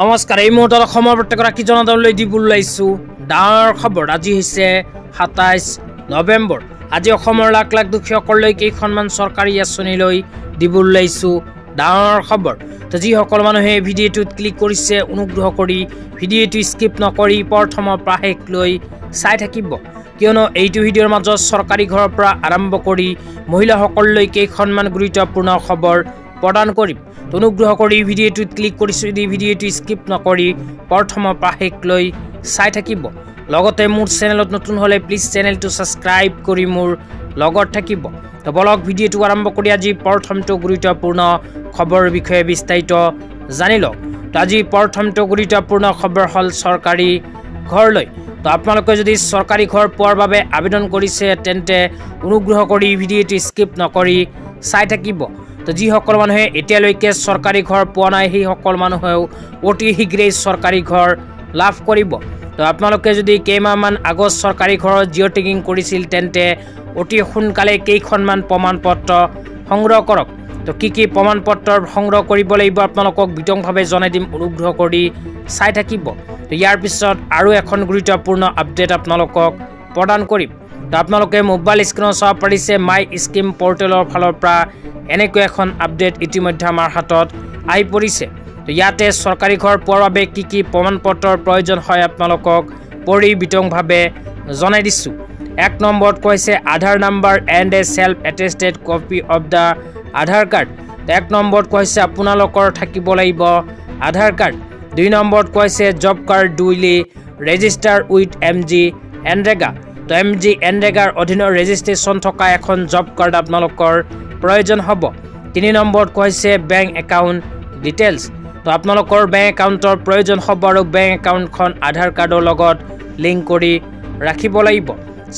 নমস্কাৰ এই মুহূৰ্তত অসমৰ প্ৰত্যেকগৰাকী জনতালৈ দিবলৈ আহিছোঁ ডাঙৰ খবৰ। আজি হৈছে ২৭ নৱেম্বৰ। আজি অসমৰ লাখ লাখ দুখীয়াসকললৈ কেইখনমান চৰকাৰী আঁচনিলৈ দিবলৈ আহিছোঁ ডাঙৰ খবৰ। তো যিসকল মানুহে ভিডিঅ'টোত ক্লিক কৰিছে অনুগ্ৰহ কৰি ভিডিঅ'টো স্কিপ নকৰি প্ৰথমৰ পৰা শেষলৈ চাই থাকিব, কিয়নো এইটো ভিডিঅ'ৰ মাজত চৰকাৰী ঘৰৰ পৰা আৰম্ভ কৰি মহিলাসকললৈ কেইখনমান গুৰুত্বপূৰ্ণ খবৰ প্ৰদান কৰিম। অনুগ্ৰহ কৰি ভিডিঅ'টোত ক্লিক কৰিছোঁ যদি ভিডিঅ'টো স্কিপ নকৰি প্ৰথমৰ পৰা শেষলৈ চাই থাকিব। লগতে মোৰ চেনেলত নতুন হ'লে প্লিজ চেনেলটো ছাবস্ক্ৰাইব কৰি মোৰ লগত থাকিব। তো বলক ভিডিঅ'টো আৰম্ভ কৰি আজি প্ৰথমটো গুৰুত্বপূৰ্ণ খবৰৰ বিষয়ে বিস্তাৰিত জানি লওক। তো আজি প্ৰথমটো গুৰুত্বপূৰ্ণ খবৰ হ'ল চৰকাৰী ঘৰলৈ। তো আপোনালোকে যদি চৰকাৰী ঘৰ পোৱাৰ বাবে আবেদন কৰিছে তেন্তে অনুগ্ৰহ কৰি ভিডিঅ'টো স্কিপ নকৰি চাই থাকিব। তো যিসকল মানুহে এতিয়ালৈকে চৰকাৰী ঘৰ পোৱা নাই সেইসকল মানুহেও অতি শীঘ্ৰেই চৰকাৰী ঘৰ লাভ কৰিব। তো আপোনালোকে যদি কেইমাহমান আগত চৰকাৰী ঘৰৰ জিঅ' টেগিং কৰিছিল তেন্তে অতি সোনকালে কেইখনমান প্ৰমাণ পত্ৰ সংগ্ৰহ কৰক। তো কি প্ৰমাণ পত্ৰ সংগ্ৰহ কৰিব লাগিব আপোনালোকক বিতংভাৱে জনাই দিম, অনুগ্ৰহ কৰি চাই থাকিব। তো ইয়াৰ পিছত আৰু এখন গুৰুত্বপূৰ্ণ আপডেট আপোনালোকক প্ৰদান কৰিম। তো আপোনালোকে মোবাইল স্ক্ৰীনত চাব পাৰিছে মাই স্কিম পৰ্টেলৰ ফালৰ পৰা এনেকৈ এখন আপডেট ইতিমধ্যে আমাৰ হাতত আহি পৰিছে। তো ইয়াতে চৰকাৰী ঘৰ পোৱাৰ বাবে কি প্ৰমাণ পত্ৰৰ প্ৰয়োজন হয় আপোনালোকক পঢ়ি বিতংভাৱে জনাই দিছোঁ। ১ নম্বৰত কৈছে Aadhaar number and a self attested copy of the Aadhaar card. ১ নম্বৰত কৈছে আপোনালোকৰ থাকিব লাগিব আধাৰ কাৰ্ড। ২ নম্বৰত কৈছে job card duly register with MG NREGA. তো MG এনৰেগাৰ অধীনত ৰেজিষ্ট্ৰেশ্যন থকা এখন জব কাৰ্ড আপোনালোকৰ প্ৰয়োজন হ'ব। ৩ নম্বৰত কৈছে বেংক একাউণ্ট ডিটেইলছ। তো আপোনালোকৰ বেংক একাউণ্টৰ প্ৰয়োজন হ'ব আৰু বেংক একাউণ্টখন আধাৰ কাৰ্ডৰ লগত লিংক কৰি ৰাখিব লাগিব।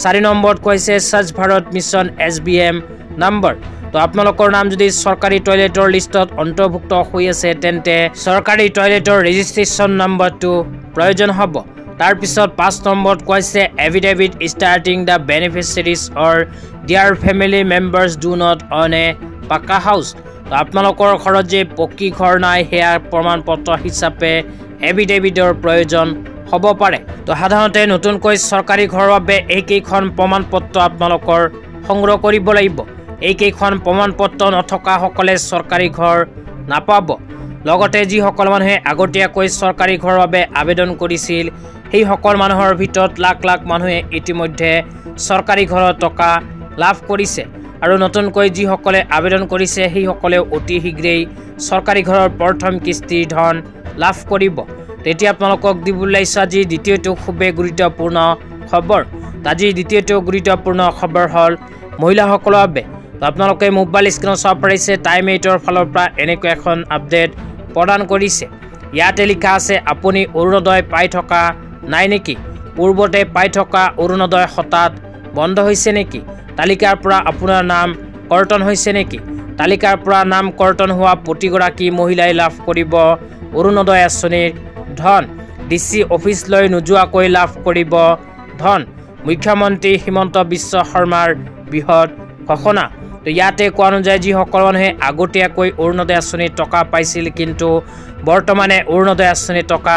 ৪ নম্বৰত কৈছে স্বচ্ছ ভাৰত মিছন SBM নম্বৰ। তো আপোনালোকৰ নাম যদি চৰকাৰী টয়লেটৰ লিষ্টত অন্তৰ্ভুক্ত হৈ আছে তেন্তে চৰকাৰী টয়লেটৰ ৰেজিষ্ট্ৰেশ্যন নম্বৰটো প্ৰয়োজন হ'ব। তাৰপিছত ৫ নম্বৰত কৈছে এফিডেভিট ষ্টাৰ্টিং দ্য বেনিফিচিয়াৰিজ অৰ দিয়াৰ family members do not on a পাকা হাউচ। তো আপোনালোকৰ ঘৰত যে পকী ঘৰ নাই সেয়া প্ৰমাণ পত্ৰ হিচাপে এফিডেভিটৰ প্ৰয়োজন হ'ব পাৰে। তো সাধাৰণতে নতুনকৈ চৰকাৰী ঘৰৰ বাবে এইকেইখন প্ৰমাণ পত্ৰ আপোনালোকৰ সংগ্ৰহ কৰিব লাগিব। এইকেইখন প্ৰমাণ পত্ৰ নথকাসকলে চৰকাৰী ঘৰ নাপাব। লগতে যিসকল মানুহে আগতীয়াকৈ চৰকাৰী ঘৰৰ বাবে আবেদন কৰিছিল সেইসকল মানুহৰ ভিতৰত লাখ লাখ মানুহে ইতিমধ্যে চৰকাৰী ঘৰৰ টকা লাভ কৰিছে আৰু নতুনকৈ যিসকলে আবেদন কৰিছে সেইসকলেও অতি শীঘ্ৰেই চৰকাৰী ঘৰৰ প্ৰথম কিস্তিৰ ধন লাভ কৰিব। তেতিয়া আপোনালোকক দিবলৈ আহিছোঁ আজি দ্বিতীয়টো খুবেই গুৰুত্বপূৰ্ণ খবৰ। আজি দ্বিতীয়টো গুৰুত্বপূৰ্ণ খবৰ হ'ল মহিলাসকলৰ বাবে। তো আপোনালোকে মোবাইল স্ক্ৰীনত চাব পাৰিছে টাইম 8ৰ ফালৰ পৰা এনেকৈ এখন আপডেট প্ৰদান কৰিছে। ইয়াতে লিখা আছে আপুনি অৰুণোদয় পাই থকা নাই নেকি? পূৰ্বতে পাই থকা অৰুণোদয় হঠাৎ বন্ধ হৈছে নেকি? তালিকাৰ পৰা আপোনাৰ নাম কৰ্তন হৈছে নেকি? তালিকাৰ পৰা নাম কৰ্তন হোৱা প্ৰতিগৰাকী মহিলাই লাভ কৰিব অৰুণোদয় আঁচনিৰ ধন। DC অফিচলৈ নোযোৱাকৈ লাভ কৰিব ধন। মুখ্যমন্ত্ৰী হিমন্ত বিশ্ব শৰ্মাৰ বৃহৎ ঘোষণা। তো ইয়াতে কোৱা অনুযায়ী যিসকল মানুহে আগতীয়াকৈ অৰুণোদয় আঁচনিৰ টকা পাইছিল কিন্তু বৰ্তমানে অৰুণোদয় আঁচনিৰ টকা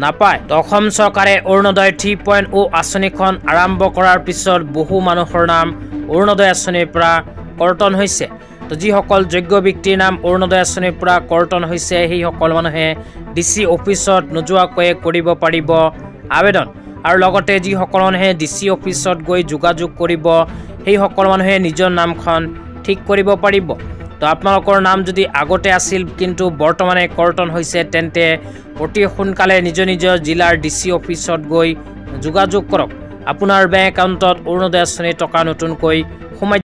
নাপায়। তো অসম চৰকাৰে অৰুণোদয় 3.0 আঁচনিখন আৰম্ভ কৰাৰ পিছত বহু মানুহৰ নাম অৰুণোদয় আঁচনিৰ পৰা কৰ্তন হৈছে। তো যিসকল যোগ্য ব্যক্তিৰ নাম অৰুণোদয় আঁচনিৰ পৰা কৰ্তন হৈছে সেইসকল মানুহে DC অফিচত নোযোৱাকৈয়ে কৰিব পাৰিব আবেদন। আৰু লগতে যিসকল মানুহে DC অফিচত গৈ যোগাযোগ কৰিব সেইসকল মানুহে নিজৰ নামখন ঠিক কৰিব পাৰিব। তো আপোনালোকৰ নাম যদি আগতে আছিল কিন্তু বৰ্তমানে কৰ্তন হৈছে তেন্তে অতি সোনকালে নিজৰ জিলাৰ DC অফিচত গৈ যোগাযোগ কৰক। আপোনাৰ বেংক একাউণ্টত অৰুণোদয় আঁচনিৰ টকা নতুনকৈ সোমাই